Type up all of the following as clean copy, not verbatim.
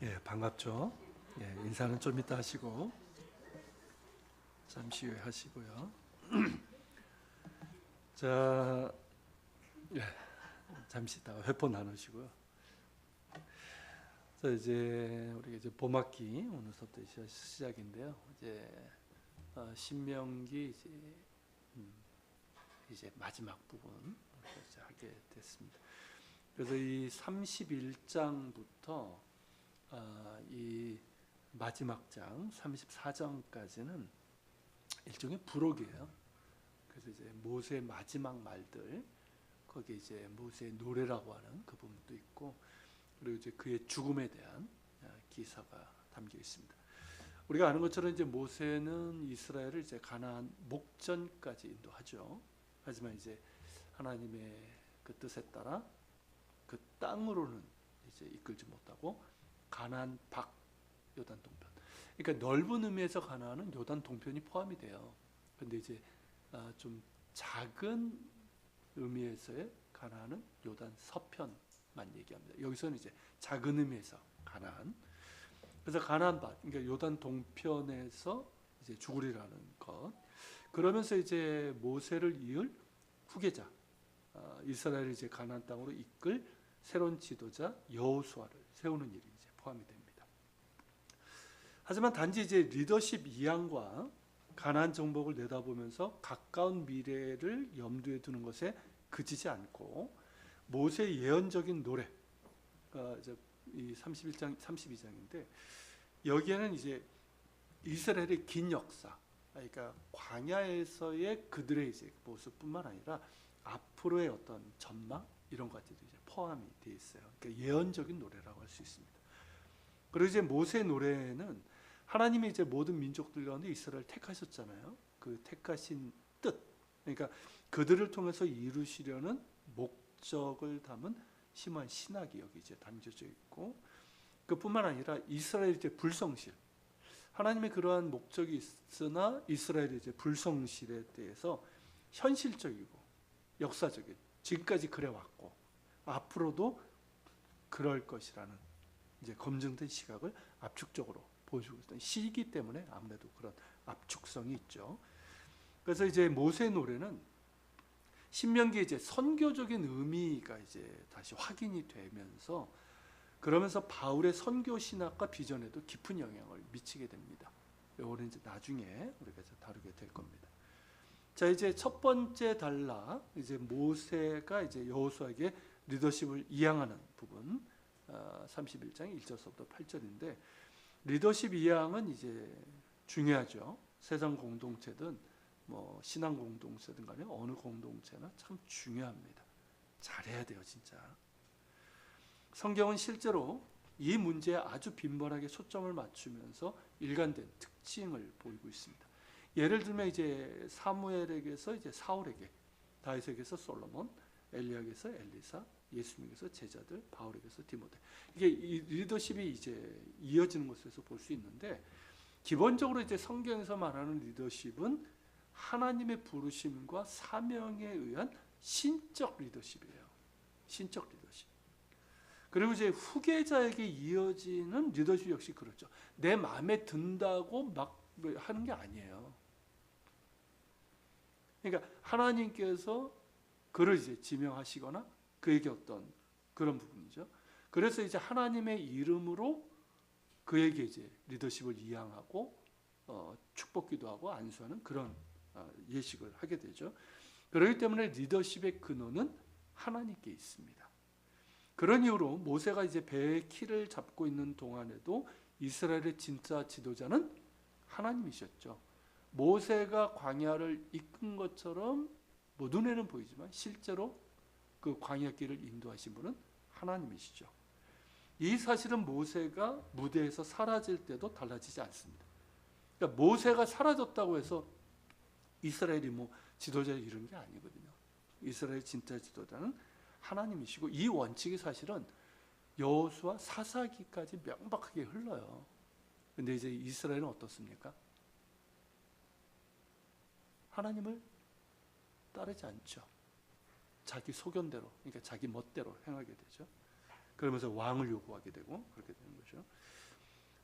예, 반갑죠. 예, 인사는 좀 이따 하시고 잠시 후에 하시고요. 자, 예, 잠시 있다가 회포 나누시고요. 자, 이제 우리 이제 봄학기 오늘부터 시작인데요. 이제 신명기 이제 마지막 부분 이제 하게 됐습니다. 그래서 이 31장부터 이 마지막 장 34장까지는 일종의 부록이에요. 그래서 이제 모세의 마지막 말들, 거기에 이제 모세의 노래라고 하는 그 부분도 있고, 그리고 이제 그의 죽음에 대한 기사가 담겨 있습니다. 우리가 아는 것처럼 이제 모세는 이스라엘을 이제 가나안 목전까지 인도하죠. 하지만 이제 하나님의 그 뜻에 따라 그 땅으로는 이제 이끌지 못하고 가나안 밖 요단 동편. 그러니까 넓은 의미에서 가나안은 요단 동편이 포함이 돼요. 근데 이제 좀 작은 의미에서의 가나안은 요단 서편만 얘기합니다. 여기서는 이제 작은 의미에서 가나안. 그래서 가나안 밭, 그러니까 요단 동편에서 이제 죽으리라는 것. 그러면서 이제 모세를 이을 후계자, 이스라엘을 이제 가나안 땅으로 이끌 새로운 지도자 여호수아를 세우는 일이 이제 포함이 됩니다. 하지만 단지 이제 리더십 이양과 가나안 정복을 내다보면서 가까운 미래를 염두에 두는 것에 그치지 않고 모세의 예언적인 노래, 이 31장, 32장인데 여기에는 이제 이스라엘의 긴 역사, 그러니까 광야에서의 그들의 이제 모습뿐만 아니라 앞으로의 어떤 전망 이런 것들도 이제 포함이 되어 있어요. 그러니까 예언적인 노래라고 할 수 있습니다. 그리고 이제 모세의 노래는 하나님이 이제 모든 민족들 가운데 이스라엘을 택하셨잖아요. 그 택하신 뜻, 그러니까 그들을 통해서 이루시려는 목적을 담은 심한 신학이 여기 이제 담겨져 있고, 그뿐만 아니라 이스라엘 이제 불성실, 하나님의 그러한 목적이 있으나 이스라엘의 이제 불성실에 대해서 현실적이고 역사적인, 지금까지 그래 왔고 앞으로도 그럴 것이라는 이제 검증된 시각을 압축적으로 보여주고 있던 시기 때문에 아무래도 그런 압축성이 있죠. 그래서 이제 모세의 노래는 신명기에 이제 선교적인 의미가 이제 다시 확인이 되면서, 그러면서 바울의 선교 신학과 비전에도 깊은 영향을 미치게 됩니다. 이거는 이제 나중에 우리가 다루게 될 겁니다. 자, 이제 첫 번째 단락, 이제 모세가 이제 여호수아에게 리더십을 이양하는 부분, 31장 1절부터 8절인데, 리더십 이양은 이제 중요하죠. 세상 공동체든 뭐 신앙 공동체든 간에 어느 공동체나 참 중요합니다. 잘해야 돼요, 진짜. 성경은 실제로 이 문제에 아주 빈번하게 초점을 맞추면서 일관된 특징을 보이고 있습니다. 예를 들면 이제 사무엘에게서 이제 사울에게, 다윗에게서 솔로몬, 엘리야에게서 엘리사, 예수님에게서 제자들, 바울에게서 디모데. 이게 이 리더십이 이제 이어지는 것에서 볼 수 있는데, 기본적으로 이제 성경에서 말하는 리더십은 하나님의 부르심과 사명에 의한 신적 리더십이에요. 신적 리더십. 그리고 이제 후계자에게 이어지는 리더십 역시 그렇죠. 내 마음에 든다고 막 하는 게 아니에요. 그러니까 하나님께서 그를 이제 지명하시거나 그에게 어떤 그런 부분이죠. 그래서 이제 하나님의 이름으로 그에게 이제 리더십을 이양하고 축복기도 하고 안수하는 그런 예식을 하게 되죠. 그렇기 때문에 리더십의 근원은 하나님께 있습니다. 그런 이유로 모세가 이제 배의 키를 잡고 있는 동안에도 이스라엘의 진짜 지도자는 하나님이셨죠. 모세가 광야를 이끈 것처럼 뭐 눈에는 보이지만 실제로 그 광야길을 인도하신 분은 하나님이시죠. 이 사실은 모세가 무대에서 사라질 때도 달라지지 않습니다. 그러니까 모세가 사라졌다고 해서 이스라엘이 뭐 지도자를 잃은 게 아니거든요. 이스라엘 진짜 지도자는 하나님이시고, 이 원칙이 사실은 여호수아 사사기까지 명백하게 흘러요. 근데 이제 이스라엘은 어떻습니까? 하나님을 따르지 않죠. 자기 소견대로, 그러니까 자기 멋대로 행하게 되죠. 그러면서 왕을 요구하게 되고 그렇게 되는 거죠.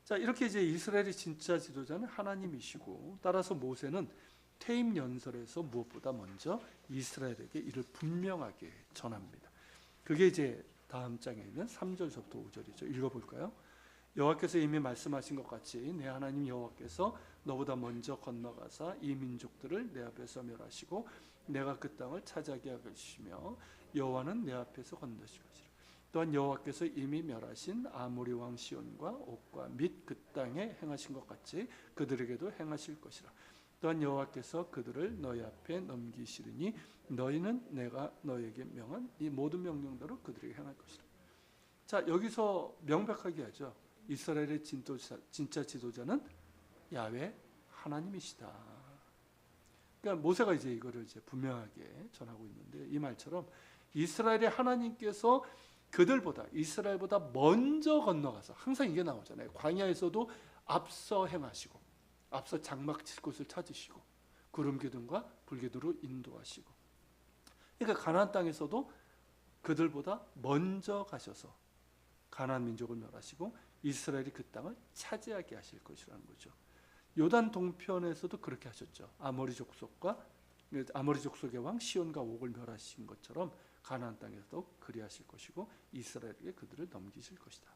자, 이렇게 이제 이스라엘의 진짜 지도자는 하나님이시고, 따라서 모세는 퇴임 연설에서 무엇보다 먼저 이스라엘에게 이를 분명하게 전합니다. 그게 이제 다음 장에 있는 3절서부터 5절이죠. 읽어볼까요? 여호와께서 이미 말씀하신 것 같이 내 하나님 여호와께서 너보다 먼저 건너가사 이 민족들을 내 앞에서 멸하시고 내가 그 땅을 차지하게 하시며 여호와는 내 앞에서 건너실 것이라. 또한 여호와께서 이미 멸하신 아모리 왕 시온과 옥과 및 그 땅에 행하신 것 같이 그들에게도 행하실 것이라. 또한 여호와께서 그들을 너희 앞에 넘기시리니 너희는 내가 너희에게 명한 이 모든 명령대로 그들에게 행할 것이라. 자, 여기서 명백하게 하죠. 이스라엘의 진짜 지도자는 야훼 하나님이시다. 그러니까 모세가 이제 이거를 이제 분명하게 전하고 있는데, 이 말처럼 이스라엘의 하나님께서 그들보다, 이스라엘보다 먼저 건너가서, 항상 이게 나오잖아요. 광야에서도 앞서 행하시고 앞서 장막 칠 곳을 찾으시고 구름 기둥과 불 기둥으로 인도하시고, 그러니까 가나안 땅에서도 그들보다 먼저 가셔서 가나안 민족을 멸하시고 이스라엘이 그 땅을 차지하게 하실 것이라는 거죠. 요단 동편에서도 그렇게 하셨죠. 아모리 족속의 왕 시온과 옥을 멸하신 것처럼 가나안 땅에서도 그리하실 것이고 이스라엘에게 그들을 넘기실 것이다.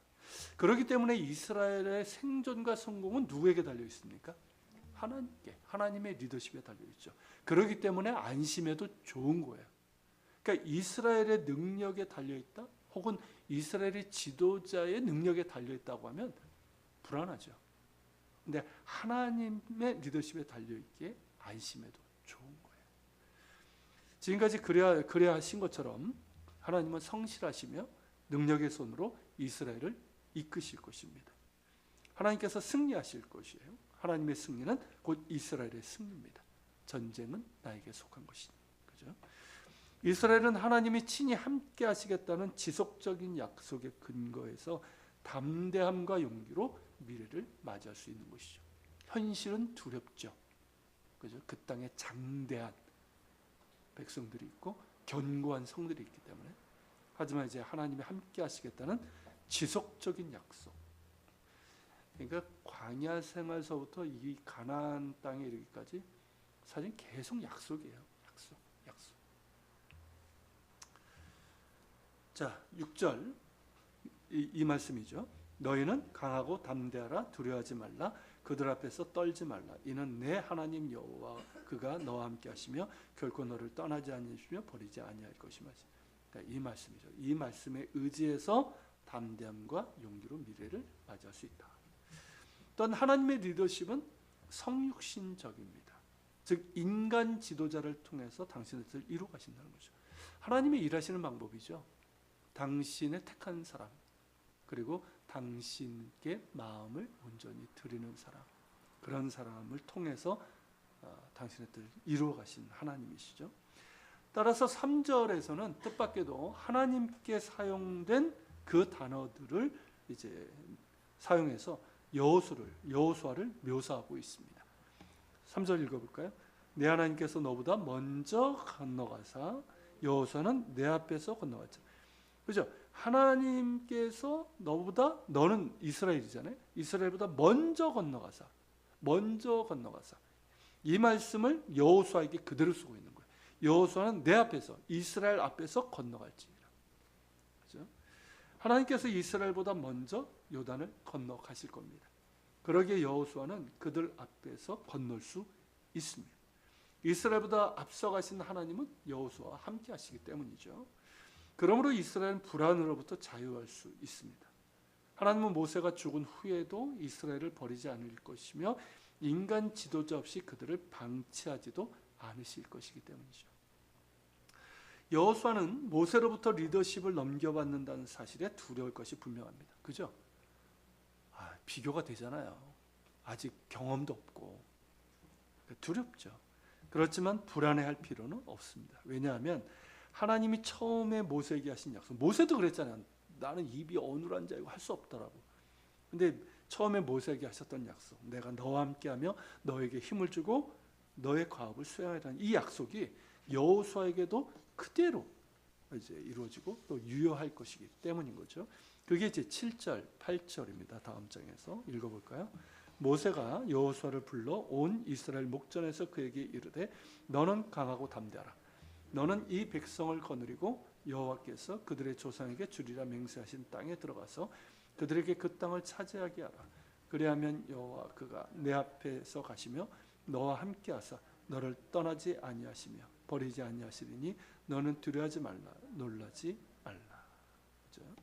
그렇기 때문에 이스라엘의 생존과 성공은 누구에게 달려 있습니까? 하나님께, 하나님의 리더십에 달려 있죠. 그렇기 때문에 안심해도 좋은 거예요. 그러니까 이스라엘의 능력에 달려 있다, 혹은 이스라엘의 지도자의 능력에 달려 있다고 하면 불안하죠. 근데 하나님의 리더십에 달려 있기에 안심해도 좋은 거예요. 지금까지 그래야 하신 것처럼 하나님은 성실하시며 능력의 손으로 이스라엘을 이끄실 것입니다. 하나님께서 승리하실 것이에요. 하나님의 승리는 곧 이스라엘의 승리입니다. 전쟁은 나에게 속한 것이니. 그죠? 이스라엘은 하나님이 친히 함께 하시겠다는 지속적인 약속의 근거에서 담대함과 용기로 미래를 맞이할 수 있는 것이죠. 현실은 두렵죠. 그죠? 그 땅에 장대한 백성들이 있고 견고한 성들이 있기 때문에. 하지만 이제 하나님이 함께 하시겠다는 지속적인 약속. 그러니까 광야 생활서부터 이 가나안 땅에 이르기까지 사실 계속 약속이에요. 약속. 자, 6절 이 말씀이죠. 너희는 강하고 담대하라. 두려워하지 말라. 그들 앞에서 떨지 말라. 이는 내 하나님 여호와 그가 너와 함께 하시며 결코 너를 떠나지 아니하시며 버리지 아니할 것이며. 그러니까 이 말씀이죠. 이 말씀에 의지해서 담대함과 용기로 미래를 맞이할 수 있다. 또한 하나님의 리더십은 성육신적입니다. 즉 인간 지도자를 통해서 당신의 뜻을 이루어 가신다는 거죠. 하나님이 일하시는 방법이죠. 당신의 택한 사람, 그리고 당신께 마음을 온전히 드리는 사람, 그런 사람을 통해서 당신의 뜻을 이루어 가신 하나님이시죠. 따라서 3절에서는 뜻밖에도 하나님께 사용된 그 단어들을 이제 사용해서 여호수아를 묘사하고 있습니다. 3절 읽어볼까요? 내 하나님께서 너보다 먼저 건너가사 여호수아는 내 앞에서 건너갔죠. 그죠? 하나님께서 너는 이스라엘이잖아요. 이스라엘보다 먼저 건너가사. 이 말씀을 여호수아에게 그대로 쓰고 있는 거예요. 여호수아는 내 앞에서, 이스라엘 앞에서 건너갈지니라. 그죠? 하나님께서 이스라엘보다 먼저 요단을 건너가실 겁니다. 그러기에 여호수아는 그들 앞에서 건널 수 있습니다. 이스라엘보다 앞서가신 하나님은 여호수아와 함께 하시기 때문이죠. 그러므로 이스라엘은 불안으로부터 자유할 수 있습니다. 하나님은 모세가 죽은 후에도 이스라엘을 버리지 않을 것이며 인간 지도자 없이 그들을 방치하지도 않으실 것이기 때문이죠. 여호수아는 모세로부터 리더십을 넘겨받는다는 사실에 두려울 것이 분명합니다. 그죠? 비교가 되잖아요. 아직 경험도 없고 두렵죠. 그렇지만 불안해할 필요는 없습니다. 왜냐하면 하나님이 처음에 모세에게 하신 약속, 모세도 그랬잖아요. 나는 입이 어눌한 자이고 할 수 없더라고. 근데 처음에 모세에게 하셨던 약속, 내가 너와 함께하며 너에게 힘을 주고 너의 과업을 수행하리라는 이 약속이 여호수아에게도 그대로 이제 이루어지고 또 유효할 것이기 때문인 거죠. 그게 이제 7절, 8절입니다. 다음 장에서 읽어볼까요? 모세가 여호수아를 불러 온 이스라엘 목전에서 그에게 이르되 너는 강하고 담대하라. 너는 이 백성을 거느리고 여호와께서 그들의 조상에게 주리라 맹세하신 땅에 들어가서 그들에게 그 땅을 차지하게 하라. 그리하면 여호와 그가 내 앞에서 가시며 너와 함께하사 너를 떠나지 아니하시며 버리지 아니하시리니 너는 두려워하지 말라 놀라지 말라. 그렇죠?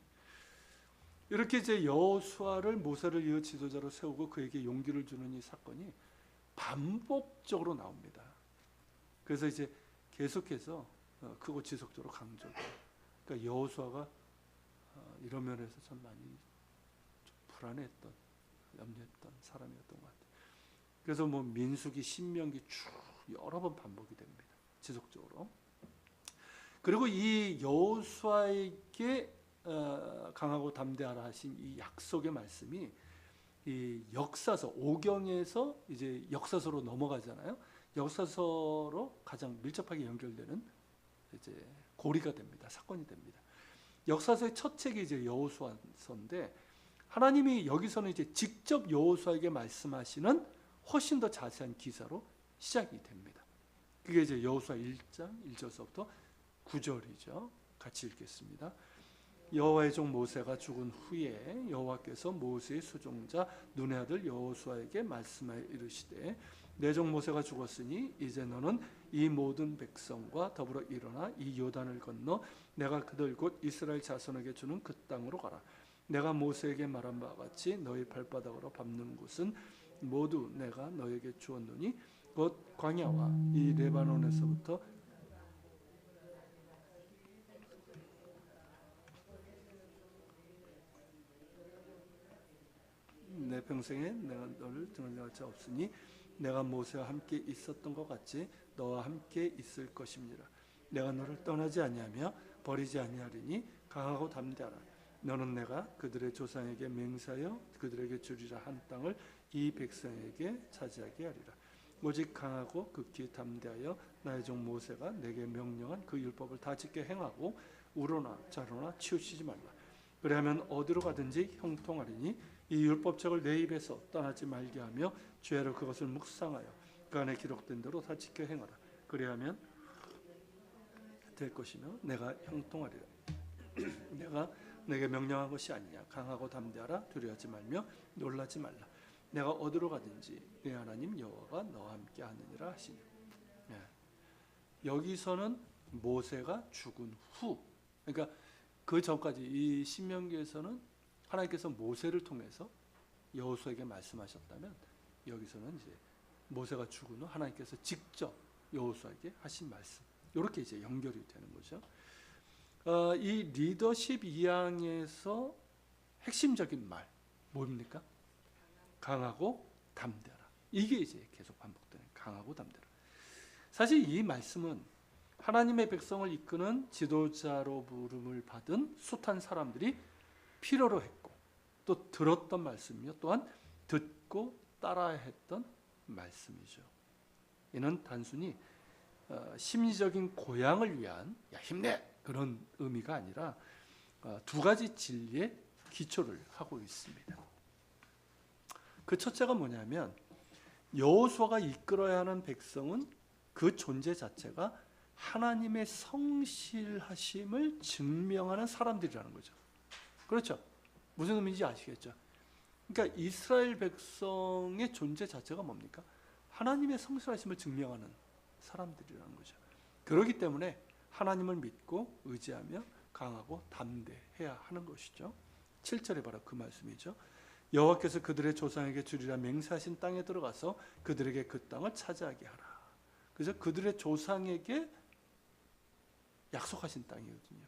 이렇게 이제 여호수아를 모세를 이어 지도자로 세우고 그에게 용기를 주는 이 사건이 반복적으로 나옵니다. 그래서 이제 계속해서 크고 지속적으로 강조돼요. 그러니까 여호수아가 이런 면에서 참 많이 좀 불안했던, 염려했던 사람이었던 것 같아요. 그래서 뭐 민수기, 신명기 쭉 여러 번 반복이 됩니다. 지속적으로. 그리고 이 여호수아에게 강하고 담대하라 하신 이 약속의 말씀이 이 역사서 오경에서 이제 역사서로 넘어가잖아요. 역사서로 가장 밀접하게 연결되는 이제 고리가 됩니다. 사건이 됩니다. 역사서의 첫 책이 이제 여호수아서인데 하나님이 여기서는 이제 직접 여호수아에게 말씀하시는 훨씬 더 자세한 기사로 시작이 됩니다. 그게 이제 여호수아 1장 1절서부터 9절이죠. 같이 읽겠습니다. 여호와의 종 모세가 죽은 후에 여호와께서 모세의 수종자 눈의 아들 여호수아에게 말씀하여 이르시되 내 종 모세가 죽었으니 이제 너는 이 모든 백성과 더불어 일어나 이 요단을 건너 내가 그들 곧 이스라엘 자손에게 주는 그 땅으로 가라. 내가 모세에게 말한 바와 같이 너희 발바닥으로 밟는 곳은 모두 내가 너에게 주었노니 곧 광야와 이 레바논에서부터 내 평생에 내가 너를 등한할 자 없으니 내가 모세와 함께 있었던 것 같이 너와 함께 있을 것입니다. 내가 너를 떠나지 아니하며 버리지 아니하리니 강하고 담대하라. 너는 내가 그들의 조상에게 맹세하여 그들에게 주리라 한 땅을 이 백성에게 차지하게 하리라. 오직 강하고 극히 담대하여 나의 종 모세가 내게 명령한 그 율법을 다 지켜 행하고 우로나 좌로나 치우치지 말라. 그리하면 어디로 가든지 형통하리니 이 율법책을 내 입에서 떠나지 말게 하며 죄로 그것을 묵상하여 그 안에 기록된 대로 다 지켜 행하라. 그리하면 될 것이며 내가 형통하리라. 내가 내게 명령한 것이 아니냐. 강하고 담대하라. 두려워하지 말며 놀라지 말라. 내가 어디로 가든지 내 하나님 여호와가 너와 함께 하느니라 하시니. 여기서는 모세가 죽은 후, 그러니까 그 전까지 이 신명기에서는 하나님께서 모세를 통해서 여호수아에게 말씀하셨다면 여기서는 이제 모세가 죽은 후 하나님께서 직접 여호수아에게 하신 말씀, 이렇게 이제 연결이 되는 거죠. 이 리더십 2항에서 핵심적인 말 뭡니까? 강하고 담대하라. 이게 이제 계속 반복되는 강하고 담대하라. 사실 이 말씀은 하나님의 백성을 이끄는 지도자로 부름을 받은 숱한 사람들이 필요로 했고 또 들었던 말씀이며 또한 듣고 따라야 했던 말씀이죠. 이는 단순히 심리적인 고양을 위한 야 힘내 그런 의미가 아니라 두 가지 진리의 기초를 하고 있습니다. 그 첫째가 뭐냐면 여호수아가 이끌어야 하는 백성은 그 존재 자체가 하나님의 성실하심을 증명하는 사람들이라는 거죠. 그렇죠? 무슨 의미인지 아시겠죠? 그러니까 이스라엘 백성의 존재 자체가 뭡니까? 하나님의 성실하심을 증명하는 사람들이라는 거죠. 그렇기 때문에 하나님을 믿고 의지하며 강하고 담대해야 하는 것이죠. 7절에 바로 그 말씀이죠. 여호와께서 그들의 조상에게 주리라 맹세하신 땅에 들어가서 그들에게 그 땅을 차지하게 하라. 그래서 그들의 조상에게 약속하신 땅이거든요.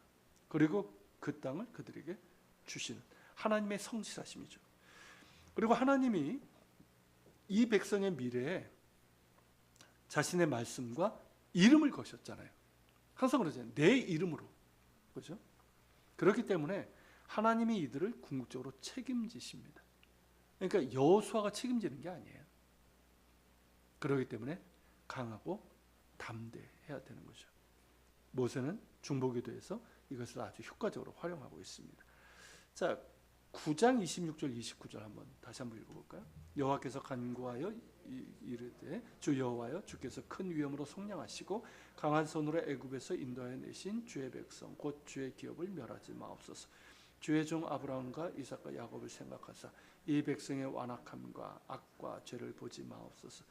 그리고 그 땅을 그들에게 주시는 하나님의 성실하심이죠. 그리고 하나님이 이 백성의 미래에 자신의 말씀과 이름을 거셨잖아요. 항상 그러잖아요. 내 이름으로. 그렇죠? 그렇기 때문에 하나님이 이들을 궁극적으로 책임지십니다. 그러니까 여호수아가 책임지는 게 아니에요. 그렇기 때문에 강하고 담대해야 되는 거죠. 모세는 중보기도에서 이것을 아주 효과적으로 활용하고 있습니다. 자, 9장 26절 29절 다시 한번 읽어볼까요? 여호와께서 간구하여 이르되 주 여호와여 주께서 큰 위엄으로 속량하시고 강한 손으로 애굽에서 인도하여 내신 주의 백성 곧 주의 기업을 멸하지 마옵소서. 주의 종 아브라함과 이삭과 야곱을 생각하사 이 백성의 완악함과 악과 죄를 보지 마옵소서.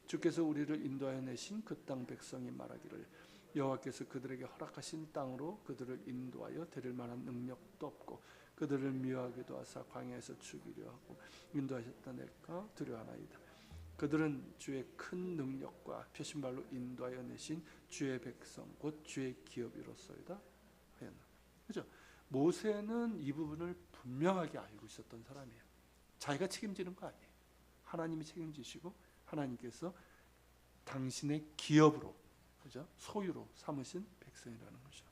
주께서 우리를 인도하여 내신 그 땅 백성이 말하기를 여호와께서 그들에게 허락하신 땅으로 그들을 인도하여 데릴 만한 능력도 없고 그들을 미워하기도 하사 광야에서 죽이려 하고 인도하셨다니까 두려워하나이다. 그들은 주의 큰 능력과 표신발로 인도하여 내신 주의 백성 곧 주의 기업이로소이다 하였나. 그죠? 모세는 이 부분을 분명하게 알고 있었던 사람이에요. 자기가 책임지는 거 아니에요. 하나님이 책임지시고 하나님께서 당신의 기업으로, 그죠? 소유로 삼으신 백성이라는 거죠.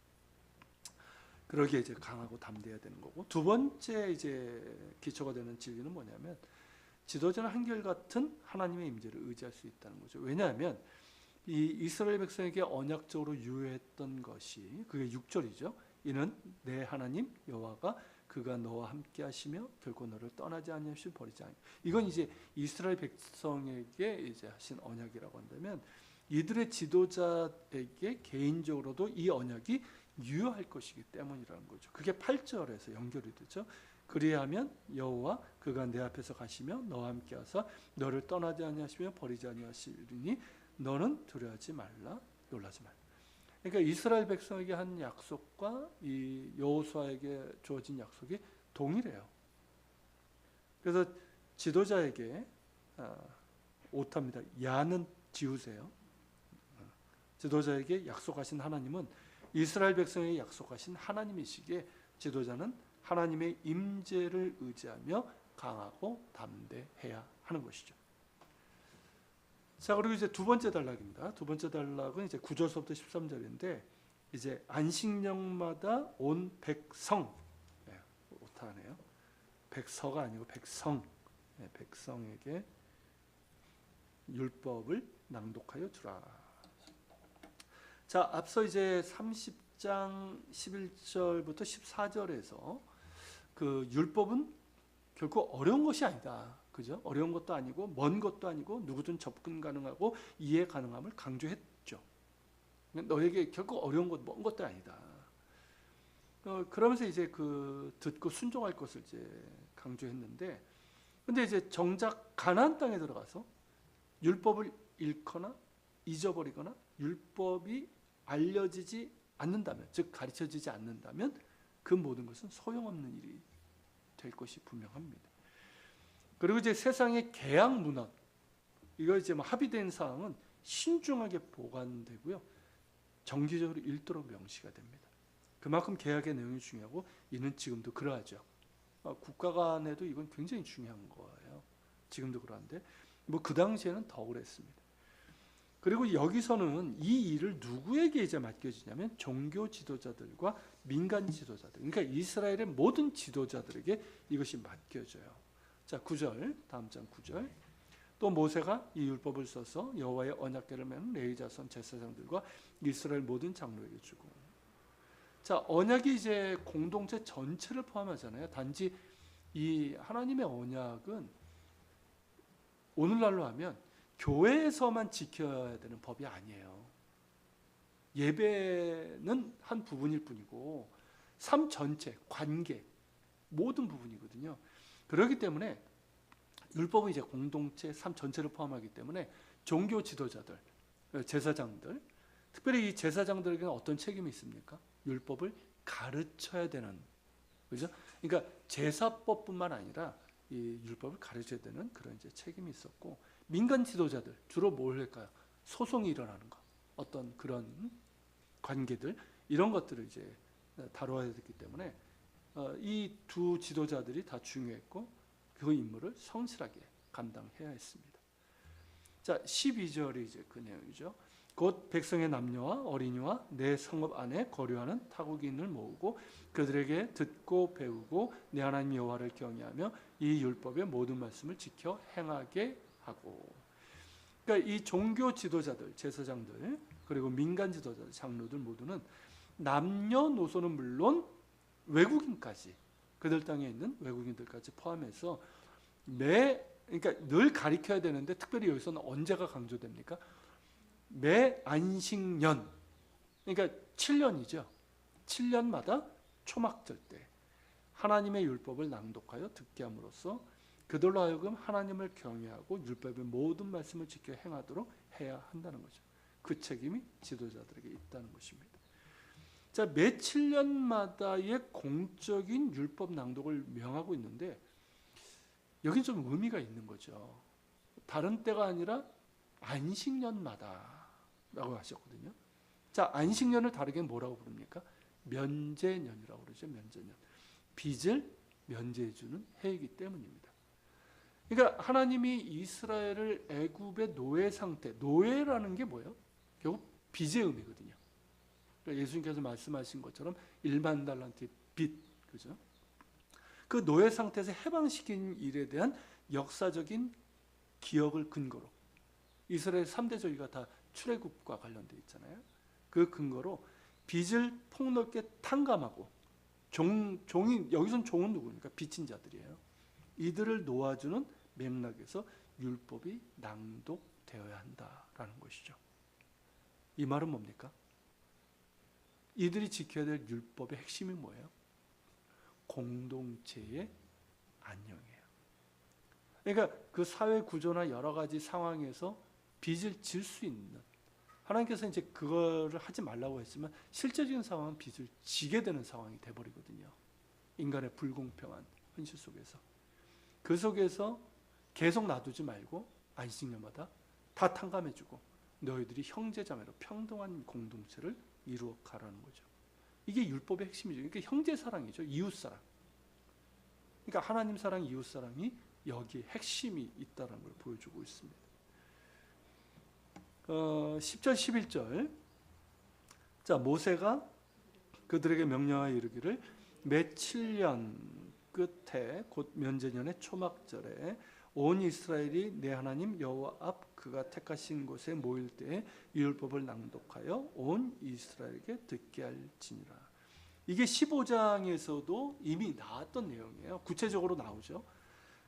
그러기에 이제 강하고 담대해야 되는 거고, 두 번째 이제 기초가 되는 진리는 뭐냐면 지도자는 한결같은 하나님의 임재를 의지할 수 있다는 거죠. 왜냐하면 이 이스라엘 백성에게 언약적으로 유효했던 것이 그게 6절이죠. 이는 내 하나님 여호와가 그가 너와 함께 하시며 결코 너를 떠나지 아니하시고 버리지 아니. 이건 이제 이스라엘 백성에게 이제 하신 언약이라고 한다면 이들의 지도자에게 개인적으로도 이 언약이 유효할 것이기 때문이라는 거죠. 그게 8절에서 연결이 되죠. 그리하면 여호와 그가 내 앞에서 가시며 너와 함께 하사 너를 떠나지 아니하시며 버리지 아니하시리니 너는 두려워하지 말라 놀라지 말라. 그러니까 이스라엘 백성에게 한 약속과 이 여호수아에게 주어진 약속이 동일해요. 그래서 지도자에게 오탑니다. 야는 지우세요. 지도자에게 약속하신 하나님은 이스라엘 백성에게 약속하신 하나님이시기에 지도자는 하나님의 임재를 의지하며 강하고 담대해야 하는 것이죠. 자, 그리고 이제 두 번째 단락입니다. 두 번째 단락은 이제 9절부터 13절인데 이제 안식년마다 온 백성, 오타네요. 백서가 아니고 백성, 백성에게 율법을 낭독하여 주라. 자, 앞서 이제 30장 11절부터 14절에서 그 율법은 결코 어려운 것이 아니다. 그죠? 어려운 것도 아니고 먼 것도 아니고 누구든 접근 가능하고 이해 가능함을 강조했죠. 너에게 결코 어려운 것, 먼 것도 아니다. 그러면서 이제 그 듣고 순종할 것을 이제 강조했는데, 근데 이제 정작 가나안 땅에 들어가서 율법을 잃거나 잊어버리거나 율법이 알려지지 않는다면, 즉 가르쳐지지 않는다면 그 모든 것은 소용없는 일이 될 것이 분명합니다. 그리고 이제 세상의 계약 문헌, 이거 이제 뭐 합의된 사항은 신중하게 보관되고요, 정기적으로 읽도록 명시가 됩니다. 그만큼 계약의 내용이 중요하고 이는 지금도 그러하죠. 국가 간에도 이건 굉장히 중요한 거예요. 지금도 그러한데 뭐 그 당시에는 더 그랬습니다. 그리고 여기서는 이 일을 누구에게 이제 맡겨지냐면 종교 지도자들과 민간 지도자들, 그러니까 이스라엘의 모든 지도자들에게 이것이 맡겨져요. 자, 9절, 다음 장 9절. 또 모세가 이 율법을 써서 여호와의 언약궤를 맨 레위 자손 제사장들과 이스라엘 모든 장로에게 주고. 자, 언약이 이제 공동체 전체를 포함하잖아요. 단지 이 하나님의 언약은 오늘날로 하면 교회에서만 지켜야 되는 법이 아니에요. 예배는 한 부분일 뿐이고 삶 전체, 관계, 모든 부분이거든요. 그렇기 때문에 율법은 이제 공동체, 삶 전체를 포함하기 때문에 종교 지도자들, 제사장들, 특별히 이 제사장들에게는 어떤 책임이 있습니까? 율법을 가르쳐야 되는, 그죠? 그러니까 제사법뿐만 아니라 이 율법을 가르쳐야 되는 그런 이제 책임이 있었고, 민간 지도자들 주로 뭘 할까요? 소송이 일어나는 거, 어떤 그런 관계들, 이런 것들을 이제 다뤄야 됐기 때문에 이 두 지도자들이 다 중요했고 그 임무를 성실하게 감당해야 했습니다. 자, 12절이 이제 그 내용이죠. 곧 백성의 남녀와 어린이와 내 성읍 안에 거류하는 타국인을 모으고 그들에게 듣고 배우고 내 하나님 여호와를 경외하며 이 율법의 모든 말씀을 지켜 행하게 하고. 그러니까 이 종교 지도자들, 제사장들, 그리고 민간 지도자들, 장로들 모두는 남녀노소는 물론 외국인까지, 그들 땅에 있는 외국인들까지 포함해서 그러니까 늘 가리켜야 되는데 특별히 여기서는 언제가 강조됩니까? 매 안식년, 그러니까 7년이죠. 7년마다 초막절 때 하나님의 율법을 낭독하여 듣게 함으로써 그들로 하여금 하나님을 경외하고 율법의 모든 말씀을 지켜 행하도록 해야 한다는 거죠. 그 책임이 지도자들에게 있다는 것입니다. 자, 매 7년마다의 공적인 율법 낭독을 명하고 있는데 여긴 좀 의미가 있는 거죠. 다른 때가 아니라 안식년마다 라고 하셨거든요. 자, 안식년을 다르게 뭐라고 부릅니까? 면제년이라고 그러죠. 면제년. 빚을 면제해 주는 해이기 때문입니다. 그러니까 하나님이 이스라엘을 애굽의 노예 상태, 노예라는 게 뭐예요? 결국 빚의 의미거든요. 그러니까 예수님께서 말씀하신 것처럼 1만 달란트의 빚, 그죠? 그 노예 상태에서 해방시킨 일에 대한 역사적인 기억을 근거로 이스라엘 3대 절기가 다 출애굽과 관련되어 있잖아요. 그 근거로 빚을 폭넓게 탕감하고 종이 여기선 종은 누구니까 빚진 자들이에요. 이들을 놓아주는 맥락에서 율법이 낭독되어야 한다라는 것이죠. 이 말은 뭡니까? 이들이 지켜야 될 율법의 핵심이 뭐예요? 공동체의 안녕이에요. 그러니까 그 사회 구조나 여러 가지 상황에서 빚을 질 수 있는, 하나님께서 이제 그거를 하지 말라고 했지만 실제적인 상황은 빚을 지게 되는 상황이 돼버리거든요. 인간의 불공평한 현실 속에서. 그 속에서 계속 놔두지 말고 안식년마다 다 탕감해주고 너희들이 형제자매로 평등한 공동체를 이루어 가라는 거죠. 이게 율법의 핵심이죠. 그러니까 형제 사랑이죠. 이웃 사랑. 그러니까 하나님 사랑, 이웃 사랑이 여기에 핵심이 있다는 걸 보여주고 있습니다. 10절 11절. 자, 모세가 그들에게 명령하여 이르기를 매 7년 끝에 곧 면제년의 초막절에 온 이스라엘이 내 하나님 여호와 앞 그가 택하신 곳에 모일 때에 이 율법을 낭독하여 온 이스라엘에게 듣게 할지니라. 이게 15장에서도 이미 나왔던 내용이에요. 구체적으로 나오죠.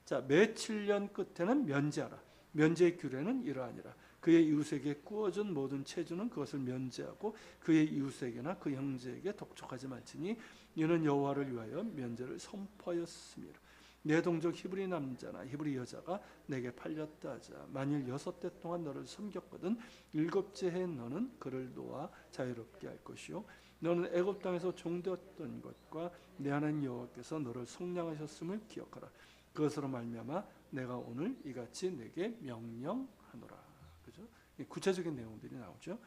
자, 매 7년 끝에는 면제하라. 면제의 규례는 이러하니라. 그의 이웃에게 구워준 모든 체주는 그것을 면제하고 그의 이웃에게나 그 형제에게 독촉하지 말지니 이는 여호와를 위하여 면제를 선포하였음이라. 내 동족 히브리 남자나 히브리 여자가 내게 팔렸다 하자. 만일 6대 동안 너를 섬겼거든 7째 해 너는 그를 놓아 자유롭게 할 것이요 너는 애굽 땅에서 종되었던 것과 내 하나님 여호와께서 너를 속량하셨음을 기억하라. 그것으로 말미암아 내가 오늘 이같이 내게 명령하노라. 그죠? 구체적인 내용들이 나오죠.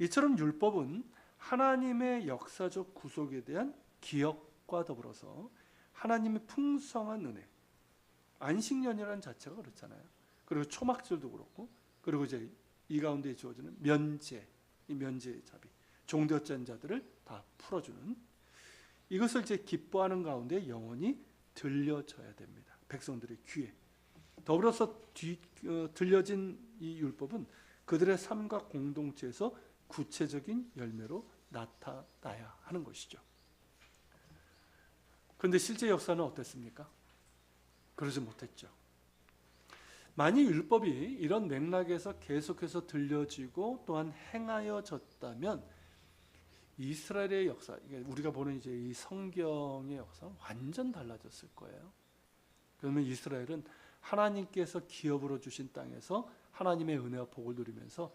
이처럼 율법은 하나님의 역사적 구속에 대한 기억과 더불어서 하나님의 풍성한 은혜, 안식년이라는 자체가 그렇잖아요. 그리고 초막절도 그렇고, 그리고 이제 이 가운데 주어지는 면제, 이 면제의 자비, 종되었던 자들을 다 풀어주는 이것을 이제 기뻐하는 가운데 영원히 들려져야 됩니다. 백성들의 귀에. 더불어서 들려진 이 율법은 그들의 삶과 공동체에서 구체적인 열매로 나타나야 하는 것이죠. 그런데 실제 역사는 어땠습니까? 그러지 못했죠. 만일 율법이 이런 맥락에서 계속해서 들려지고 또한 행하여졌다면 이스라엘의 역사, 우리가 보는 이제 이 성경의 역사는 완전 달라졌을 거예요. 그러면 이스라엘은 하나님께서 기업으로 주신 땅에서 하나님의 은혜와 복을 누리면서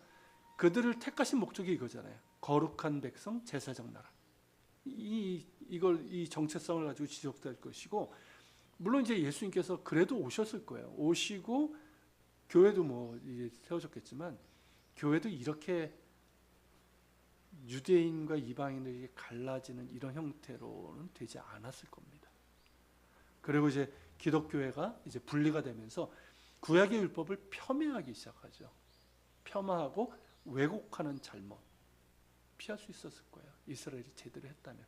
그들을 택하신 목적이 이거잖아요. 거룩한 백성, 제사장 나라. 이 정체성을 가지고 지속될 것이고, 물론 이제 예수님께서 그래도 오셨을 거예요. 오시고 교회도 뭐 이제 세워졌겠지만 교회도 이렇게 유대인과 이방인에게 갈라지는 이런 형태로는 되지 않았을 겁니다. 그리고 이제 기독교회가 이제 분리가 되면서 구약의 율법을 폄훼하기 시작하죠. 폄하하고 왜곡하는 잘못 피할 수 있었을 거예요. 이스라엘이 제대로 했다면.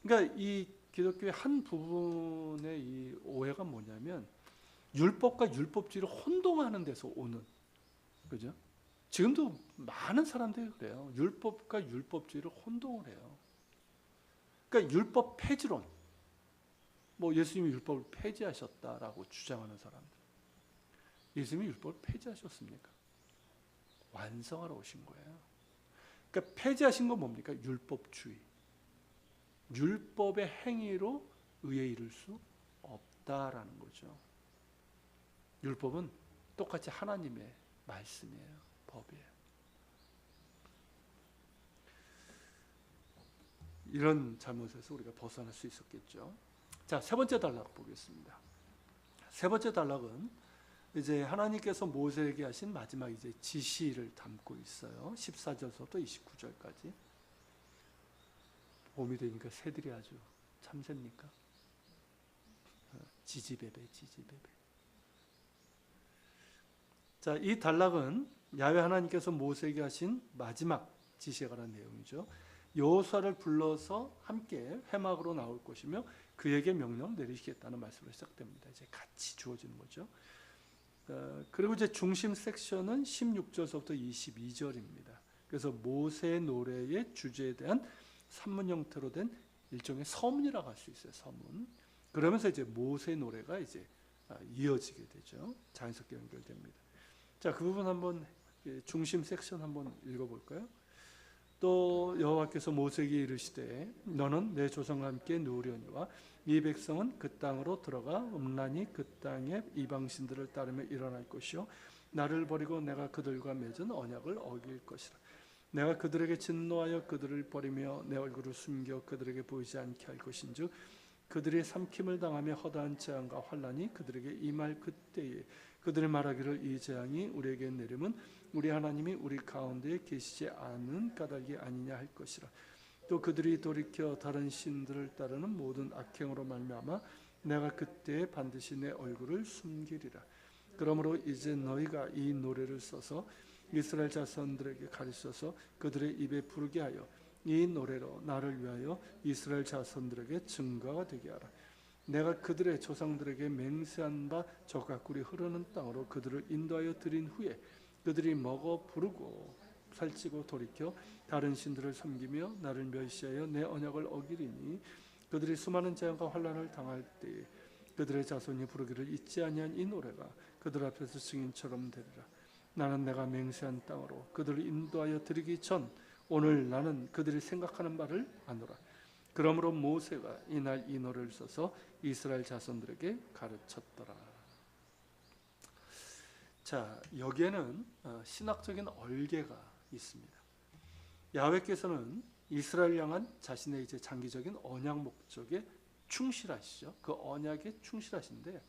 그러니까 이 기독교의 한 부분의 이 오해가 뭐냐면 율법과 율법주의를 혼동하는 데서 오는, 그죠? 지금도 많은 사람들이 그래요. 율법과 율법주의를 혼동을 해요. 그러니까 율법 폐지론, 뭐 예수님이 율법을 폐지하셨다라고 주장하는 사람들. 예수님이 율법을 폐지하셨습니까? 완성하러 오신 거예요. 그러니까 폐지하신 건 뭡니까? 율법주의. 율법의 행위로 의에 이를 수 없다라는 거죠. 율법은 똑같이 하나님의 말씀이에요. 법이에요. 이런 잘못에서 우리가 벗어날 수 있었겠죠. 자, 세 번째 단락 보겠습니다. 세 번째 단락은 이제 하나님께서 모세에게 하신 마지막 이제 지시를 담고 있어요. 14절부터 29절까지. 봄이 되니까 새들이 아주 참새입니까? 지지배배. 자, 이 단락은 야훼 하나님께서 모세에게 하신 마지막 지시에 관한 내용이죠. 여호수아를 불러서 함께 회막으로 나올 것이며 그에게 명령 내리시겠다는 말씀으로 시작됩니다. 이제 같이 주어지는 거죠. 그리고 이제 중심 섹션은 16절부터 22절입니다. 그래서 모세 노래의 주제에 대한 산문 형태로 된 일종의 서문이라고 할 수 있어요. 서문. 그러면서 이제 모세 노래가 이제 이어지게 되죠. 자연스럽게 연결됩니다. 자, 그 부분 한번 중심 섹션 한번 읽어볼까요? 또 여호와께서 모세에게 이르시되 너는 내 조상과 함께 누우려니와 이 백성은 그 땅으로 들어가 음란히 그 땅의 이방신들을 따르며 일어날 것이요 나를 버리고 내가 그들과 맺은 언약을 어길 것이라. 내가 그들에게 진노하여 그들을 버리며 내 얼굴을 숨겨 그들에게 보이지 않게 할 것인즉 그들이 삼킴을 당하며 허다한 재앙과 환난이 그들에게 임할 그때에 그들이 말하기를 이 재앙이 우리에게 내림은 우리 하나님이 우리 가운데에 계시지 않은 까닭이 아니냐 할 것이라. 또 그들이 돌이켜 다른 신들을 따르는 모든 악행으로 말미암아 내가 그때에 반드시 내 얼굴을 숨기리라. 그러므로 이제 너희가 이 노래를 써서 이스라엘 자손들에게 가르쳐서 그들의 입에 부르게 하여 이 노래로 나를 위하여 이스라엘 자손들에게 증거가 되게 하라. 내가 그들의 조상들에게 맹세한 바 젖과 꿀이 흐르는 땅으로 그들을 인도하여 드린 후에 그들이 먹어 부르고 살찌고 돌이켜 다른 신들을 섬기며 나를 멸시하여 내 언약을 어기리니 그들이 수많은 재앙과 환난을 당할 때에 그들의 자손이 부르기를 잊지 아니한 이 노래가 그들 앞에서 증인처럼 되리라. 나는 내가 맹세한 땅으로 그들을 인도하여 드리기 전 오늘 나는 그들이 생각하는 바를 아노라. 그러므로 모세가 이날 이 노래를 써서 이스라엘 자손들에게 가르쳤더라. 자, 여기에는 신학적인 얼개가 있습니다. 야훼께서는 이스라엘 향한 자신의 이제 장기적인 언약 목적에 충실하시죠. 그 언약에 충실하신데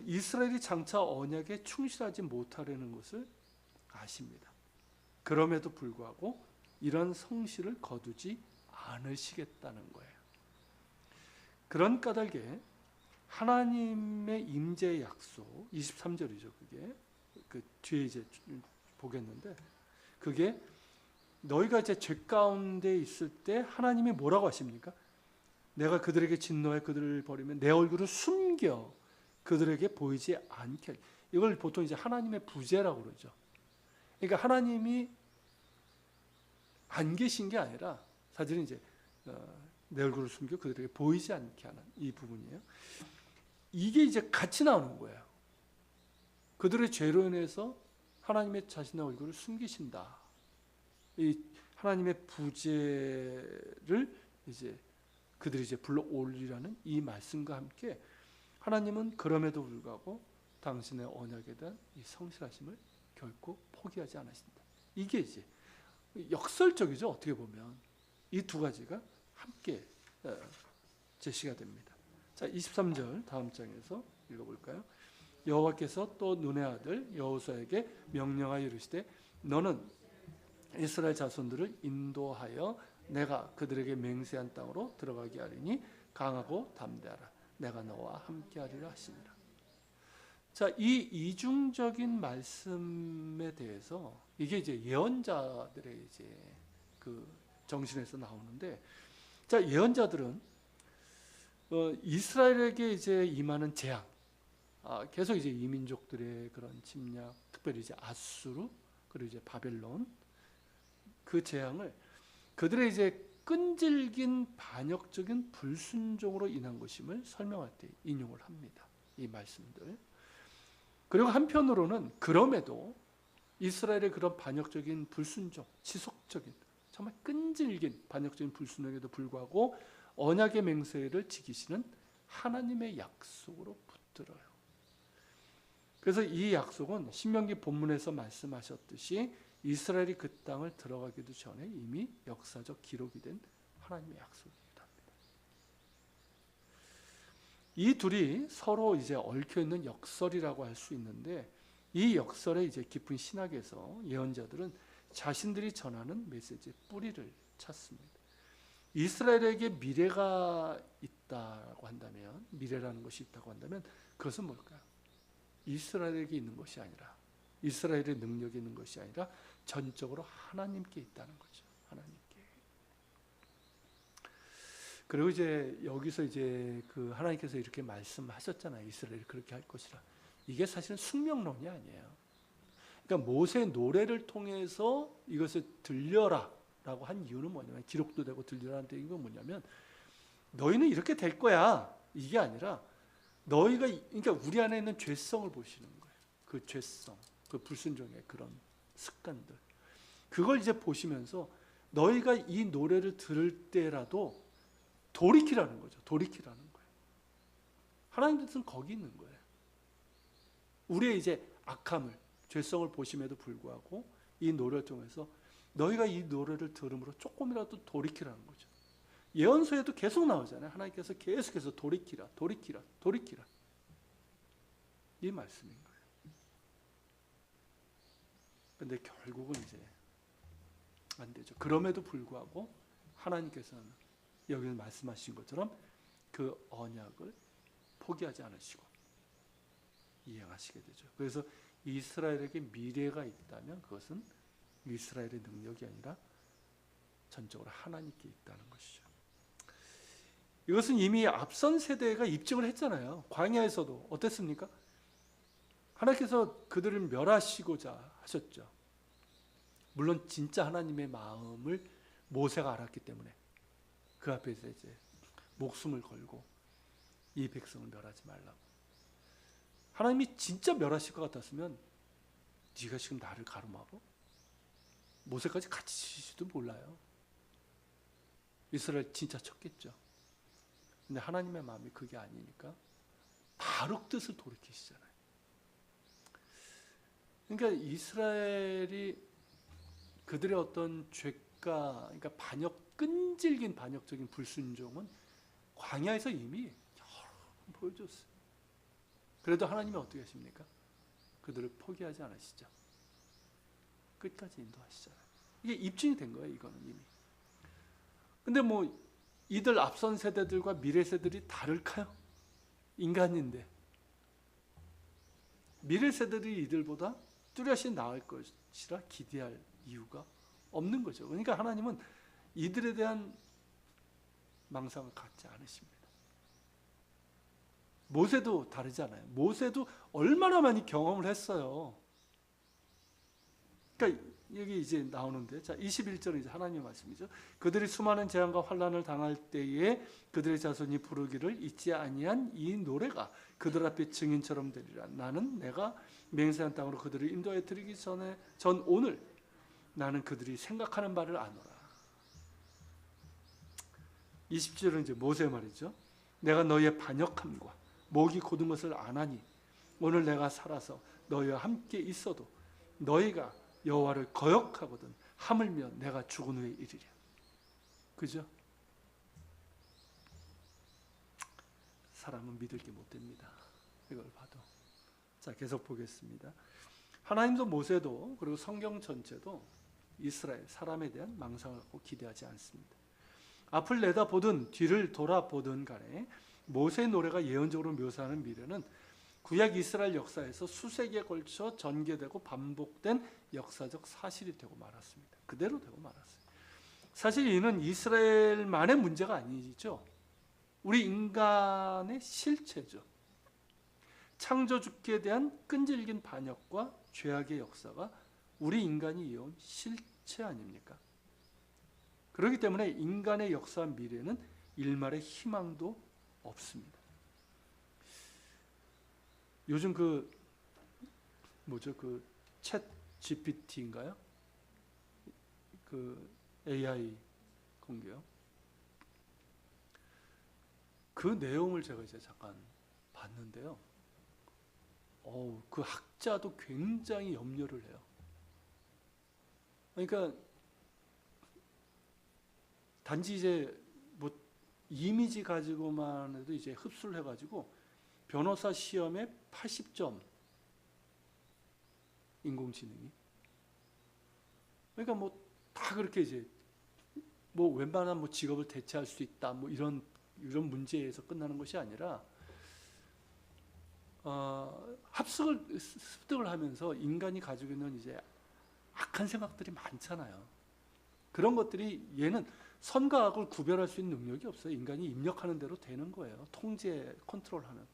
이스라엘이 장차 언약에 충실하지 못하려는 것을 아십니다. 그럼에도 불구하고 이런 성실을 거두지 않으시겠다는 거예요. 그런 까닭에 하나님의 임재의 약속 23절이죠. 그게 그 뒤에 이제 보겠는데 그게 너희가 이제 죄 가운데 있을 때 하나님이 뭐라고 하십니까? 내가 그들에게 진노해 그들을 버리면 내 얼굴을 숨겨 그들에게 보이지 않게. 이걸 보통 이제 하나님의 부재라고 그러죠. 그러니까 하나님이 안 계신 게 아니라 사실은 이제 내 얼굴을 숨겨 그들에게 보이지 않게 하는 이 부분이에요. 이게 이제 같이 나오는 거예요. 그들의 죄로 인해서 하나님의 자신의 얼굴을 숨기신다. 이 하나님의 부재를 이제 그들이 이제 불러 올리라는 이 말씀과 함께 하나님은 그럼에도 불구하고 당신의 언약에 대한 이 성실하심을 결코 포기하지 않으신다. 이게 이제 역설적이죠. 어떻게 보면 이 두 가지가 함께 제시가 됩니다. 자, 23절 다음 장에서 읽어볼까요? 여호와께서 또 눈의 아들 여호수아에게 명령하여 이르시되 너는 이스라엘 자손들을 인도하여 내가 그들에게 맹세한 땅으로 들어가게 하리니 강하고 담대하라. 내가 너와 함께하리라 하시니라. 자, 이 이중적인 말씀에 대해서 이게 이제 예언자들의 이제 그 정신에서 나오는데, 자, 예언자들은 이스라엘에게 이제 임하는 재앙, 계속 이제 이민족들의 그런 침략, 특별히 이제 아수르 그리고 이제 바벨론 그 재앙을 그들의 이제 끈질긴 반역적인 불순종으로 인한 것임을 설명할 때 인용을 합니다. 이 말씀들. 그리고 한편으로는 그럼에도 이스라엘의 그런 반역적인 불순종, 지속적인 정말 끈질긴 반역적인 불순종에도 불구하고 언약의 맹세를 지키시는 하나님의 약속으로 붙들어요. 그래서 이 약속은 신명기 본문에서 말씀하셨듯이 이스라엘이 그 땅을 들어가기도 전에 이미 역사적 기록이 된 하나님의 약속이기도 합니다. 이 둘이 서로 이제 얽혀 있는 역설이라고 할 수 있는데, 이 역설의 이제 깊은 신학에서 예언자들은 자신들이 전하는 메시지의 뿌리를 찾습니다. 이스라엘에게 미래가 있다고 한다면, 미래라는 것이 있다고 한다면 그것은 뭘까요? 이스라엘에게 있는 것이 아니라, 이스라엘의 능력이 있는 것이 아니라 전적으로 하나님께 있다는 거죠. 하나님께. 그리고 이제 여기서 이제 그 하나님께서 이렇게 말씀하셨잖아요. 이스라엘이 그렇게 할 것이라. 이게 사실은 숙명론이 아니에요. 그러니까 모세의 노래를 통해서 이것을 들려라라고 한 이유는 뭐냐면, 기록도 되고 들려라는 이유가 뭐냐면, 너희는 이렇게 될 거야. 이게 아니라 너희가, 그러니까 우리 안에 있는 죄성을 보시는 거예요. 그 죄성, 그 불순종의 그런 습관들. 그걸 이제 보시면서 너희가 이 노래를 들을 때라도 돌이키라는 거죠. 돌이키라는 거예요. 하나님의 뜻은 거기 있는 거예요. 우리의 이제 악함을, 죄성을 보심에도 불구하고 이 노래를 통해서 너희가 이 노래를 들음으로 조금이라도 돌이키라는 거죠. 예언서에도 계속 나오잖아요. 하나님께서 계속해서 돌이키라, 돌이키라, 돌이키라. 이 말씀인 거예요. 근데 결국은 이제 안 되죠. 그럼에도 불구하고 하나님께서는 여기 말씀하신 것처럼 그 언약을 포기하지 않으시고 이행하시게 되죠. 그래서 이스라엘에게 미래가 있다면 그것은 이스라엘의 능력이 아니라 전적으로 하나님께 있다는 것이죠. 이것은 이미 앞선 세대가 입증을 했잖아요. 광야에서도 어땠습니까? 하나님께서 그들을 멸하시고자 하셨죠. 물론 진짜 하나님의 마음을 모세가 알았기 때문에 그 앞에서 이제 목숨을 걸고 이 백성을 멸하지 말라고. 하나님이 진짜 멸하실 것 같았으면 네가 지금 나를 가름하고 모세까지 같이 치실지도 몰라요. 이스라엘 진짜 쳤겠죠. 근데 하나님의 마음이 그게 아니니까 바로 뜻을 돌이키시잖아요. 그러니까 이스라엘이 그들의 어떤 죄가, 그러니까 끈질긴 반역적인 불순종은 광야에서 이미 여러 번 보여줬어요. 그래도 하나님이 어떻게 하십니까? 그들을 포기하지 않으시죠. 끝까지 인도하시잖아요. 이게 입증이 된 거예요. 이거는 이미. 근데 뭐 이들 앞선 세대들과 미래 세대들이 다를까요? 인간인데. 미래 세대들이 이들보다 뚜렷이 나을 것이라 기대할 이유가 없는 거죠. 그러니까 하나님은 이들에 대한 망상을 갖지 않으십니다. 모세도 다르잖아요. 모세도 얼마나 많이 경험을 했어요. 그러니까 여기 이제 나오는데, 자 21절은 이제 하나님의 말씀이죠. 그들이 수많은 재앙과 환난을 당할 때에 그들의 자손이 부르기를 잊지 아니한 이 노래가 그들 앞에 증인처럼 되리라. 나는 내가 맹세한 땅으로 그들을 인도해 드리기 전 오늘 나는 그들이 생각하는 바를 아노라. 20절은 이제 모세 말이죠. 내가 너희의 반역함과 목이 곧은 것을 아나니 오늘 내가 살아서 너희와 함께 있어도 너희가 여호와를 거역하거든 하물며 내가 죽은 후에 이르랴. 그죠? 사람은 믿을 게 못 됩니다. 이걸 봐도. 자, 계속 보겠습니다. 하나님도 모세도 그리고 성경 전체도 이스라엘 사람에 대한 망상을 갖고 기대하지 않습니다. 앞을 내다보든 뒤를 돌아보든 간에 모세의 노래가 예언적으로 묘사하는 미래는 구약 이스라엘 역사에서 수세기에 걸쳐 전개되고 반복된 역사적 사실이 되고 말았습니다. 그대로 되고 말았어요. 사실 이는 이스라엘만의 문제가 아니죠. 우리 인간의 실체죠. 창조주께 대한 끈질긴 반역과 죄악의 역사가 우리 인간이 이어온 실체 아닙니까? 그렇기 때문에 인간의 역사 미래는 일말의 희망도 없습니다. 요즘 그 챗 GPT인가요? 그 AI 공개요. 그 내용을 제가 이제 잠깐 봤는데요. 그 학자도 굉장히 염려를 해요. 그러니까 단지 이제 뭐 이미지 가지고만 해도 이제 흡수를 해가지고 변호사 시험에 80점 인공지능이. 그러니까 뭐 다 그렇게 이제 뭐 웬만한 뭐 직업을 대체할 수 있다 뭐 이런 문제에서 끝나는 것이 아니라 습득을 하면서 인간이 가지고 있는 이제 악한 생각들이 많잖아요. 그런 것들이 얘는 선과 악을 구별할 수 있는 능력이 없어요. 인간이 입력하는 대로 되는 거예요. 통제, 컨트롤하는.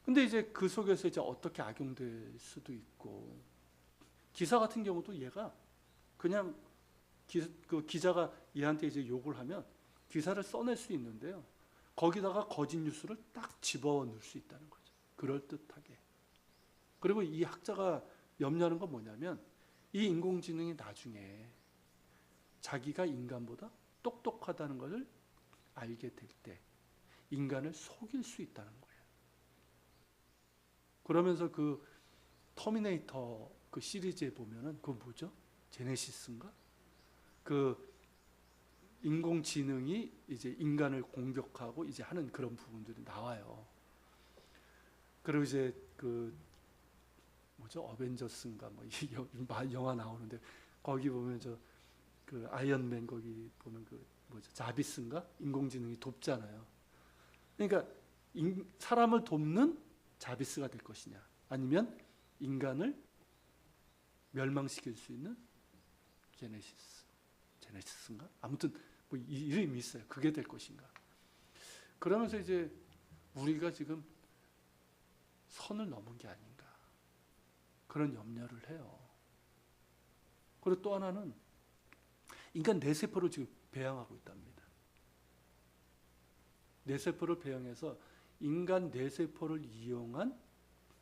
근데 이제 그 속에서 이제 어떻게 악용될 수도 있고, 기사 같은 경우도 얘가 그냥 그 기자가 얘한테 이제 욕을 하면 기사를 써낼 수 있는데요. 거기다가 거짓 뉴스를 딱 집어넣을 수 있다는 거죠. 그럴듯하게. 그리고 이 학자가 염려하는 건 뭐냐면 이 인공지능이 나중에 자기가 인간보다 똑똑하다는 것을 알게 될 때 인간을 속일 수 있다는 거예요. 그러면서 그 터미네이터 그 시리즈에 보면은 그 뭐죠? 제네시스인가? 그 인공지능이 이제 인간을 공격하고 이제 하는 그런 부분들이 나와요. 그리고 이제 그 뭐죠? 어벤져스인가 뭐 영화 나오는데 거기 보면 그 아이언맨 거기 보면 그 뭐죠? 자비스인가? 인공지능이 돕잖아요. 그러니까 사람을 돕는 자비스가 될 것이냐, 아니면 인간을 멸망시킬 수 있는 제네시스인가? 아무튼 뭐 이름이 있어요. 그게 될 것인가? 그러면서 이제 우리가 지금 선을 넘은 게 아닌가 그런 염려를 해요. 그리고 또 하나는 인간 뇌세포를 지금 배양하고 있답니다. 뇌세포를 배양해서 인간 뇌세포를 이용한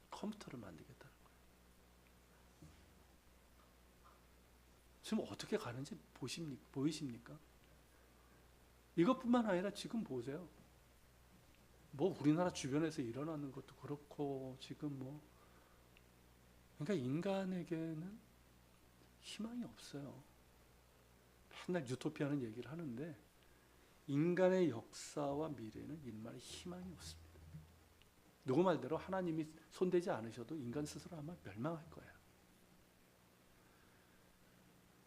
컴퓨터를 만들겠다는 거예요. 지금 어떻게 가는지 보이십니까? 이것뿐만 아니라 지금 보세요. 뭐 우리나라 주변에서 일어나는 것도 그렇고 지금 뭐 그러니까 인간에게는 희망이 없어요. 맨날 유토피아는 얘기를 하는데 인간의 역사와 미래는 일말의 희망이 없습니다. 누구 말대로 하나님이 손대지 않으셔도 인간 스스로 아마 멸망할 거예요.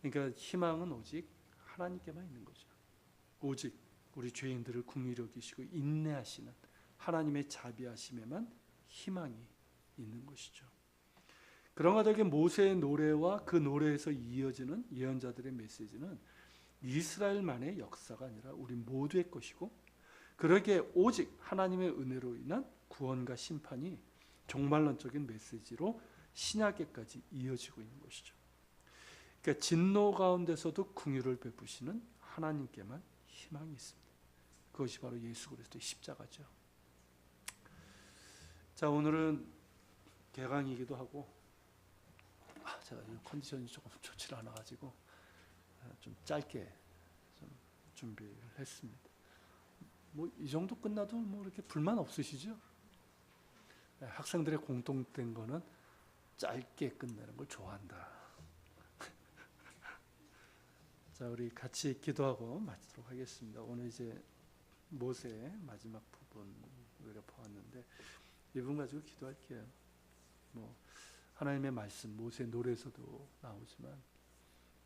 그러니까 희망은 오직 하나님께만 있는 거죠. 오직 우리 죄인들을 긍휼히 여기시고 인내하시는 하나님의 자비하심에만 희망이 있는 것이죠. 그런 가닥에 모세의 노래와 그 노래에서 이어지는 예언자들의 메시지는 이스라엘만의 역사가 아니라 우리 모두의 것이고, 그러기에 오직 하나님의 은혜로 인한 구원과 심판이 종말론적인 메시지로 신약에까지 이어지고 있는 것이죠. 그러니까 진노 가운데서도 긍휼을 베푸시는 하나님께만 희망이 있습니다. 그것이 바로 예수 그리스도의 십자가죠. 자, 오늘은 개강이기도 하고 제가 컨디션이 조금 좋지 않아가지고 좀 짧게 좀 준비를 했습니다. 뭐 이 정도 끝나도 뭐 이렇게 불만 없으시죠? 학생들의 공통된 거는 짧게 끝내는 걸 좋아한다. 자, 우리 같이 기도하고 마치도록 하겠습니다. 오늘 이제 모세의 마지막 부분 우리가 보았는데 이 부분 가지고 기도할게요. 뭐 하나님의 말씀, 모세 노래에서도 나오지만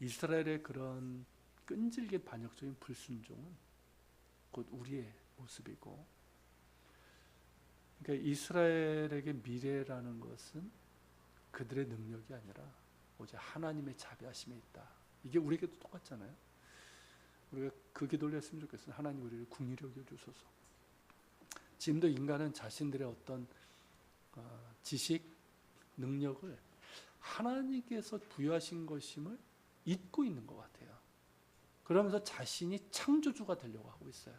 이스라엘의 그런 끈질긴 반역적인 불순종은 곧 우리의 모습이고, 그러니까 이스라엘에게 미래라는 것은 그들의 능력이 아니라 오직 하나님의 자비하심에 있다. 이게 우리에게도 똑같잖아요. 우리가 그 기도를 했으면 좋겠어요. 하나님 우리를 긍휼히 여겨주소서. 지금도 인간은 자신들의 어떤 지식, 능력을 하나님께서 부여하신 것임을 잊고 있는 것 같아요. 그러면서 자신이 창조주가 되려고 하고 있어요.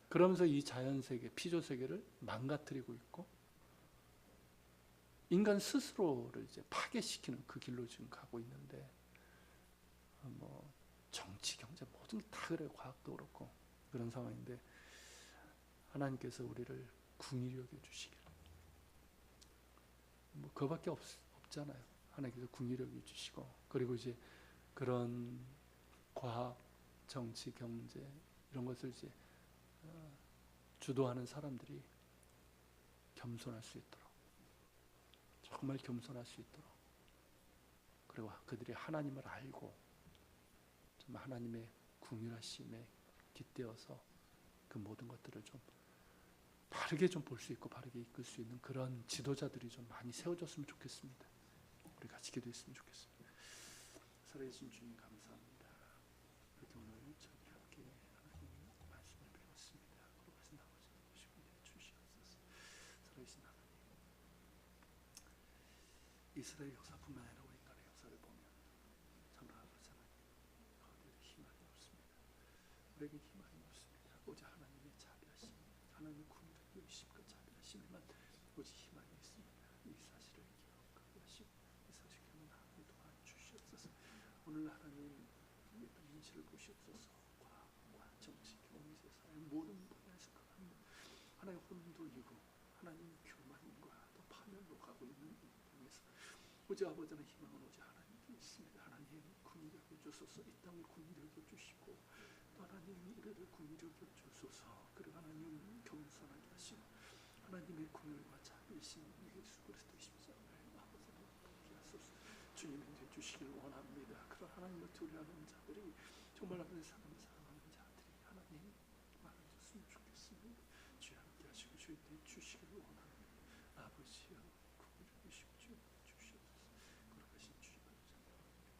그러면서 이 자연세계, 피조세계를 망가뜨리고 있고 인간 스스로를 이제 파괴시키는 그 길로 지금 가고 있는데, 뭐 정치, 경제 모든 게 다 그래요. 과학도 그렇고 그런 상황인데, 하나님께서 우리를 긍휼히 여겨 주시길, 뭐 그거밖에 없잖아요. 하나님께서 긍휼히 여겨 주시고, 그리고 이제 그런 과학, 정치, 경제 이런 것을 이제 주도하는 사람들이 겸손할 수 있도록, 정말 겸손할 수 있도록, 그리고 그들이 하나님을 알고 좀 하나님의 긍휼하심에 깃대어서 그 모든 것들을 좀 바르게 좀 볼 수 있고 바르게 이끌 수 있는 그런 지도자들이 좀 많이 세워졌으면 좋겠습니다. 우리 같이 기도했으면 좋겠습니다. 살아계신 주님 감사합니다. 이렇게 오늘 저희 함께 하나님 말씀을 배웠습니다. 거룩하신 아버지 보시고 주시옵소서. 살아계신 하나님, 이스라엘 역사뿐만 아니라 우리 인간의 역사를 보면 참으로 아버지 하나님, 거기에 희망이 없습니다. 우리에게 희망이 없습니다. 오직 하나님의 자비하심, 하나님의 긍휼의 여기심과 자비하심에만 오직 희망이 있습니다. 이 사실을 기억하고 하시고 이 사실을 경험하게 도와주시옵소서. 오늘 하나님 우리 땅 현실을 보시옵소서. 과학과 정치, 경제, 사회 모든 분야에서 하나님 혼돈 돌리고 하나님 교만과 또 파멸로 가고 있는 이 땅에서 오직 아버지는 희망은 오직 하나님께 있습니다. 하나님 긍휼히 여겨주소서. 이 땅을 긍휼히 여겨주시고 또 하나님 우리를 긍휼히 여겨주소서. 그리고 하나님 겸손하게 하시고 하나님의 긍휼과 자비이신 예수 그리스도의 십자가를 아버지는 받게 하소서. 주님이 되주시길 원합니다. 그런 하나님을 두려워하는 자들이 정말 아버지 사랑하는 자들이 하나님 많아졌으면 좋겠습니다. 주여 함께 하시고 주여 되주시길 원합니다. 아버지여 긍휼히 여기시고 주시옵소서. 거룩하신 주님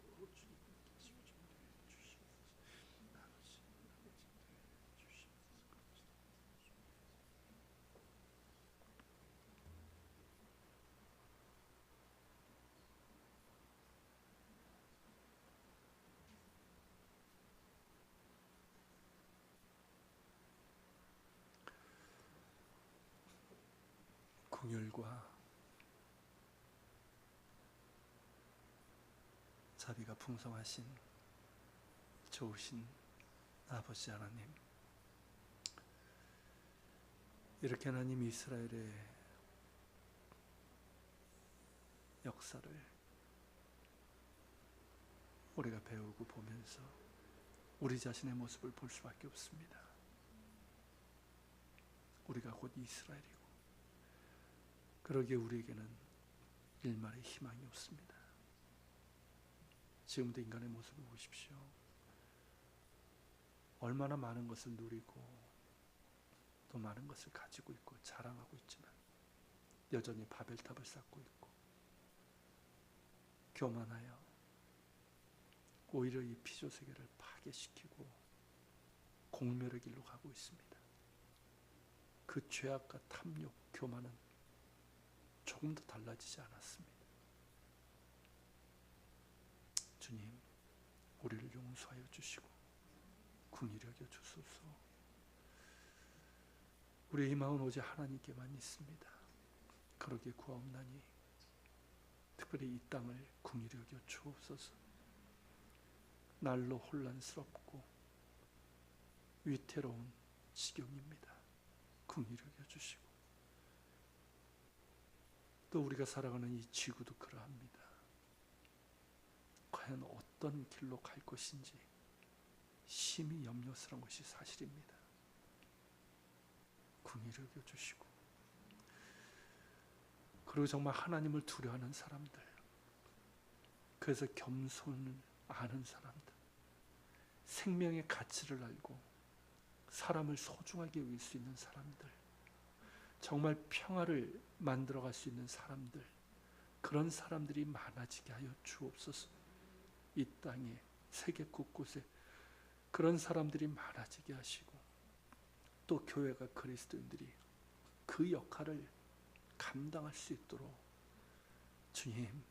아버지, 주님 함께 하시고 주님 되주시옵소서. 아버지 되주시옵소서. 긍휼과 자비가 풍성하신 좋으신 아버지 하나님, 이렇게 하나님 이스라엘의 역사를 우리가 배우고 보면서 우리 자신의 모습을 볼 수밖에 없습니다. 우리가 곧 이스라엘이고, 그러기에 우리에게는 일말의 희망이 없습니다. 지금도 인간의 모습을 보십시오. 얼마나 많은 것을 누리고 또 많은 것을 가지고 있고 자랑하고 있지만 여전히 바벨탑을 쌓고 있고 교만하여 오히려 이 피조세계를 파괴시키고 공멸의 길로 가고 있습니다. 그 죄악과 탐욕, 교만은 조금도 달라지지 않았습니다. 주님, 우리를 용서하여 주시고 긍휼히 여겨 주소서. 우리의 희망은 오직 하나님께만 있습니다. 그러기에 구하옵나니 특별히 이 땅을 긍휼히 여겨 주옵소서. 날로 혼란스럽고 위태로운 지경입니다. 긍휼히 여겨 주시고, 또 우리가 살아가는 이 지구도 그러합니다. 과연 어떤 길로 갈 것인지 심히 염려스러운 것이 사실입니다. 긍휼히 여겨주시고, 그리고 정말 하나님을 두려워하는 사람들, 그래서 겸손을 아는 사람들, 생명의 가치를 알고 사람을 소중하게 여길 수 있는 사람들, 정말 평화를 만들어갈 수 있는 사람들, 그런 사람들이 많아지게 하여 주옵소서. 이 땅에 세계 곳곳에 그런 사람들이 많아지게 하시고, 또 교회가 그리스도인들이 그 역할을 감당할 수 있도록 주님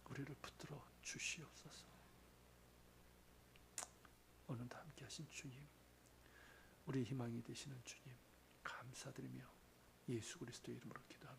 우리를 붙들어 주시옵소서. 오늘도 함께 하신 주님, 우리 희망이 되시는 주님 감사드리며 예수 그리스도의 이름으로 기도합니다.